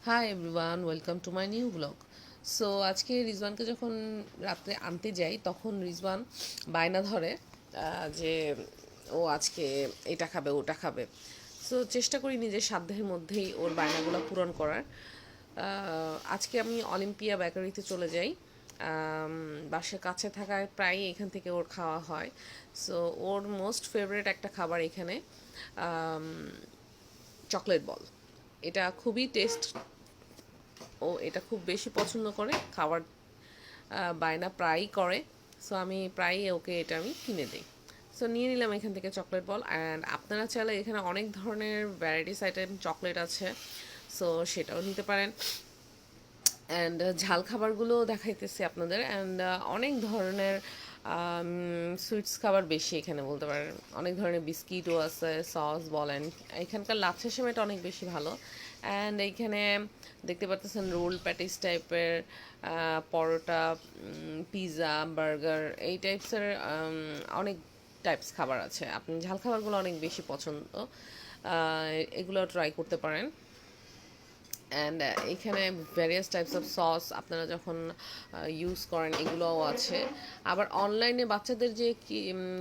Hi everyone, welcome to my new blog. So আজকে রিজওয়ানকে যখন রাত্রে আনতে যাই তখন রিজওয়ান বায়না ধরে যে ও আজকে এটা খাবে ওটা খাবে। সো চেষ্টা করি নিজের সাধ্যের মধ্যেই ওর বায়নাগুলো পূরণ করার। আজকে আমি অলিম্পিয়া বেকারিতে চলে যাই। বাসার কাছে থাকায় প্রায়ই এখান থেকে ওর খাওয়া হয়। সো ওর মোস্ট ফেভারিট একটা খাবার এখানে চকলেট বল। এটা খুবই টেস্ট, ও এটা খুব বেশি পছন্দ করে খাবার, বায়না প্রায়ই করে। সো আমি প্রায়ই ওকে এটা আমি কিনে দিই। সো নিয়ে নিলাম এখান থেকে চকলেট বল। অ্যান্ড আপনারা চাইলে এখানে অনেক ধরনের ভ্যারাইটিস আইটেম চকলেট আছে, সো সেটাও নিতে পারেন। অ্যান্ড ঝাল খাবারগুলো দেখাইতেছি আপনাদের। অ্যান্ড অনেক ধরনের সুইটস খাবার বেশি এখানে বলতে পারেন। অনেক ধরনের বিস্কিটও আছে, সস বলেন। এখানকার লাচ্ছা সেমাইটা অনেক বেশি ভালো। অ্যান্ড এইখানে দেখতে পাচ্ছেন রোল প্যাটিস টাইপের, পরোটা, পিৎজা, বার্গার, এই টাইপসের অনেক টাইপস খাবার আছে। আপনি ঝাল খাবারগুলো অনেক বেশি পছন্দ, এগুলো ট্রাই করতে পারেন। অ্যান্ড এখানে ভ্যারিয়াস টাইপস অফ সস আপনারা যখন ইউজ করেন এগুলোও আছে। আবার অনলাইনে বাচ্চাদের যে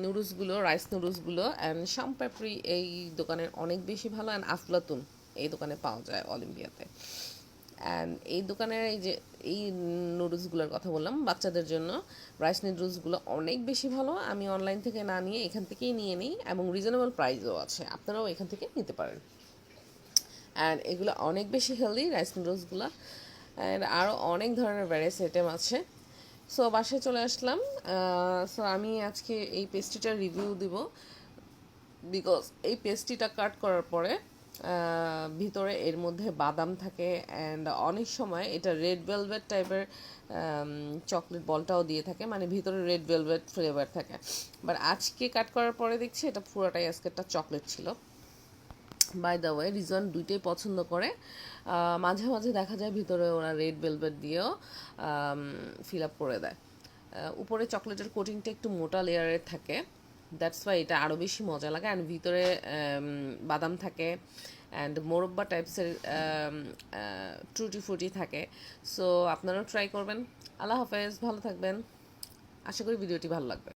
নুডলসগুলো, রাইস নুডলসগুলো অ্যান্ড শামপাপড়ি এই দোকানের অনেক বেশি ভালো। অ্যান্ড আফলাতুন এই দোকানে পাওয়া যায় অলিম্পিয়াতে। অ্যান্ড এই দোকানের এই নুডলসগুলোর কথা বললাম বাচ্চাদের জন্য, রাইস নুডলসগুলো অনেক বেশি ভালো। আমি অনলাইন থেকে না নিয়ে এখান থেকেই নিয়ে নিই এবং রিজনেবল প্রাইসও আছে, আপনারাও এখান থেকে নিতে পারেন। অ্যান্ড এগুলো অনেক বেশি হেলদি রাইস নুডলসগুলো। অ্যান্ড আরও অনেক ধরনের ভ্যারাইস আইটেম আছে। সো বাসায় চলে আসলাম। সো আমি আজকে এই পেস্ট্রিটার রিভিউ দিব, বিকজ এই পেস্ট্রিটা কাট করার পরে ভিতরে এর মধ্যে বাদাম থাকে। অ্যান্ড অনেক সময় এটা রেড ভেলভেট টাইপের চকলেট বলটাও দিয়ে থাকে, মানে ভিতরে রেড ভেলভেট ফ্লেভার থাকে। বাট আজকে কাট করার পরে দেখছি এটা পুরোটাই আজকে একটা চকলেট ছিল। বাই দ্য ওয়ে, রিজন দুইটাই পছন্দ করে। মাঝে মাঝে দেখা যায় ভিতরে ওরা রেড ভেলভেট দিয়েও ফিল আপ করে দেয়। উপরে চকলেটের কোটিংটা একটু মোটা লেয়ারের থাকে, দ্যাটস ওয়াই এটা আরও বেশি মজা লাগে। অ্যান্ড ভিতরে বাদাম থাকে অ্যান্ড মোরব্বা টাইপসের ট্রুটি ফ্রুটি থাকে। সো আপনারাও ট্রাই করবেন। আল্লাহ হাফেজ, ভালো থাকবেন। আশা করি ভিডিওটি ভালো লাগবে।